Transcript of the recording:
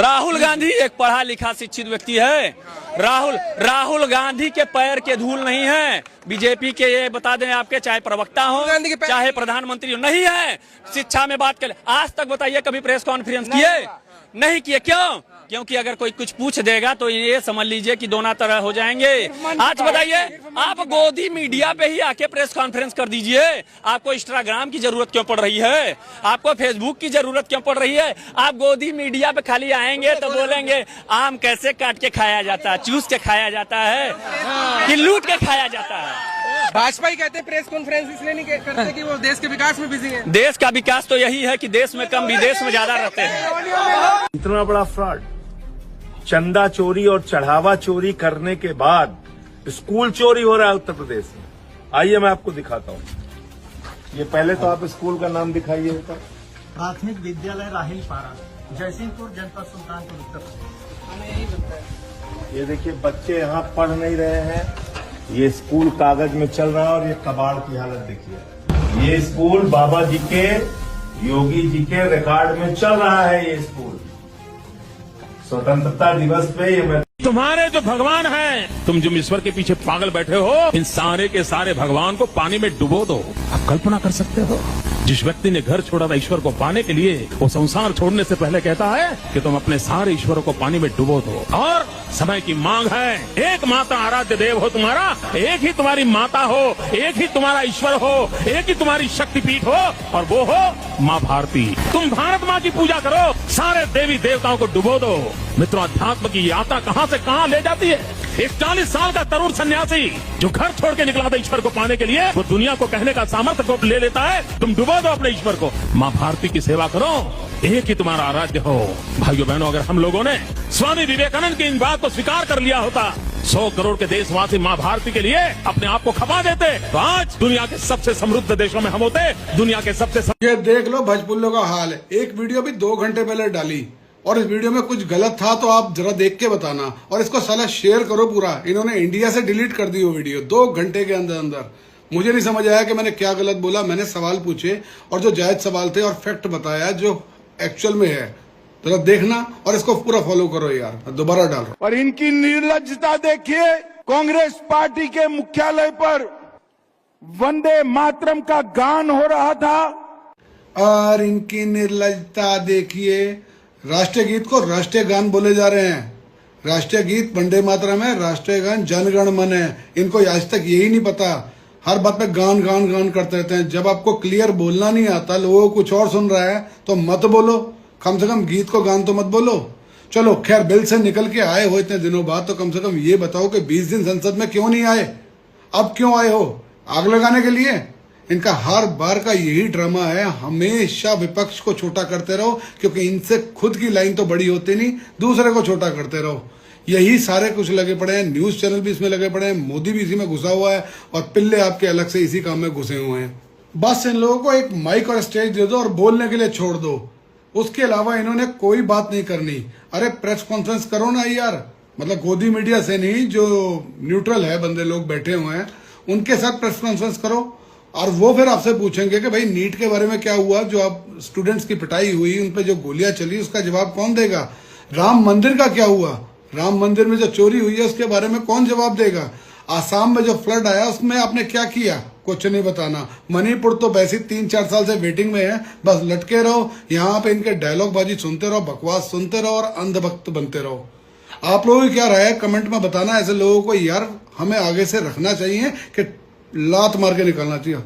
राहुल गांधी एक पढ़ा लिखा शिक्षित व्यक्ति है। राहुल गांधी के पैर के धूल नहीं है। बीजेपी के ये बता दें आपके, चाहे प्रवक्ता हो चाहे प्रधानमंत्री हो, नहीं है। शिक्षा में बात करें, आज तक बताइए कभी प्रेस कॉन्फ्रेंस किए? नहीं किए। क्यों? क्योंकि अगर कोई कुछ पूछ देगा तो ये समझ लीजिए कि दोनों तरह हो जाएंगे। आज बताइए, आप गोदी मीडिया पे ही आके प्रेस कॉन्फ्रेंस कर दीजिए। आपको इंस्टाग्राम की जरूरत क्यों पड़ रही है? आपको फेसबुक की जरूरत क्यों पड़ रही है? आप गोदी मीडिया पे खाली आएंगे तो बोलेंगे आम कैसे काट के खाया जाता है, चूस के खाया जाता है कि लूट के खाया जाता है। भाजपा ही कहते हैं प्रेस कॉन्फ्रेंस इसलिए नहीं करते कि वो देश के विकास में बिजी है। देश का विकास तो यही है कि देश में कम विदेश में ज्यादा रहते हैं। इतना बड़ा फ्रॉड, चंदा चोरी और चढ़ावा चोरी करने के बाद स्कूल चोरी हो रहा है उत्तर प्रदेश में। आइए मैं आपको दिखाता हूँ। ये पहले तो आप स्कूल का नाम दिखाइए। प्राथमिक विद्यालय राहिल पारा, जयसिंहपुर, जनपद सुल्तानपुर, उत्तर प्रदेश। ये देखिए, बच्चे यहाँ पढ़ नहीं रहे हैं। ये स्कूल कागज में चल रहा है और ये कबाड़ की हालत देखिए। ये स्कूल बाबा जी के, योगी जी के रिकॉर्ड में चल रहा है। ये स्कूल स्वतंत्रता दिवस पे ये तुम्हारे जो भगवान हैं, तुम जो ईश्वर के पीछे पागल बैठे हो, इन सारे के सारे भगवान को पानी में डुबो दो। आप कल्पना कर सकते हो, जिस व्यक्ति ने घर छोड़ा था ईश्वर को पाने के लिए, वो संसार छोड़ने से पहले कहता है कि तुम अपने सारे ईश्वरों को पानी में डुबो दो। और समय की मांग है, एक माता आराध्य देव हो तुम्हारा, एक ही तुम्हारी माता हो, एक ही तुम्हारा ईश्वर हो, एक ही तुम्हारी शक्तिपीठ हो, और वो हो माँ भारती। तुम भारत माँ की पूजा करो, सारे देवी देवताओं को डुबो दो। मित्रों, अध्यात्म की यात्रा कहाँ से कहाँ ले जाती है। एक 40 साल का तरुण सन्यासी जो घर छोड़ के निकला था ईश्वर को पाने के लिए, वो दुनिया को कहने का सामर्थ्य को ले लेता है तुम डुबो दो अपने ईश्वर को। माँ भारती की सेवा करो, एक ही तुम्हारा आराध्य हो। भाइयों बहनों, अगर हम लोगों ने स्वामी विवेकानंद की इन बात को स्वीकार कर लिया होता, 100 करोड़ के देशवासी माँ भारती के लिए अपने आप को खपा देते, तो आज दुनिया के सबसे समृद्ध देशों में हम होते। दुनिया के सबसे ये देख लो भजपुल्लों का हाल है। एक वीडियो भी 2 घंटे पहले डाली और इस वीडियो में कुछ गलत था तो आप जरा देख के बताना, और इसको साला शेयर करो पूरा। इन्होंने इंडिया से डिलीट कर दी वो वीडियो 2 घंटे के अंदर अंदर। मुझे नहीं समझ आया कि मैंने क्या गलत बोला। मैंने सवाल पूछे और जो जायज सवाल थे और फैक्ट बताया जो एक्चुअल में है। जरा देखना और इसको पूरा फॉलो करो यार। दोबारा डाल रहा हूं। और इनकी निर्लज्जता देखिए, कांग्रेस पार्टी के मुख्यालय पर वंदे मातरम का गान हो रहा था। और इनकी निर्लज्जता देखिए, राष्ट्रीय गीत को राष्ट्रीय गान बोले जा रहे हैं। राष्ट्रीय गीत वंदे मातरम है, राष्ट्रीय गान जन गण मन है। इनको आज तक यही नहीं पता, हर बात पे गान गान गान करते रहते हैं। जब आपको क्लियर बोलना नहीं आता, लोगों को कुछ और सुन रहा है, तो मत बोलो। कम से कम गीत को गान तो मत बोलो। चलो खैर, बिल से निकल के आए हो इतने दिनों बाद, तो कम से कम ये बताओ कि 20 दिन संसद में क्यों नहीं आए? अब क्यों आए हो? आग लगाने के लिए? इनका हर बार का यही ड्रामा है, हमेशा विपक्ष को छोटा करते रहो, क्योंकि इनसे खुद की लाइन तो बड़ी होती नहीं, दूसरे को छोटा करते रहो। यही सारे कुछ लगे पड़े हैं। न्यूज चैनल भी इसमें लगे पड़े हैं, मोदी भी इसी में घुसा हुआ है, और पिल्ले आपके अलग से इसी काम में घुसे हुए हैं। बस इन लोगों को एक माइक और स्टेज दे दो और बोलने के लिए छोड़ दो। उसके अलावा इन्होंने कोई बात नहीं करनी। अरे प्रेस कॉन्फ्रेंस करो ना यार, मतलब गोदी मीडिया से नहीं, जो न्यूट्रल है बंदे लोग बैठे हुए हैं उनके साथ प्रेस कॉन्फ्रेंस करो, और वो फिर आपसे पूछेंगे कि भाई नीट के बारे में क्या हुआ, जो आप स्टूडेंट्स की पिटाई हुई, उन पे जो गोलियां चली, उसका जवाब कौन देगा? राम मंदिर का क्या हुआ? राम मंदिर में जो चोरी हुई है उसके बारे में कौन जवाब देगा? आसाम में जो फ्लड आया उसमें आपने क्या किया? कुछ नहीं बताना। मणिपुर तो वैसे 3-4 साल से वेटिंग में है, बस लटके रहो यहाँ पे, इनके डायलॉग बाजी सुनते रहो, बकवास सुनते रहो और अंधभक्त बनते रहो। आप लोगों की क्या राय है कमेंट में बताना। ऐसे लोगों को यार हमें आगे से रखना चाहिए कि लात मार के निकालना चाहिए।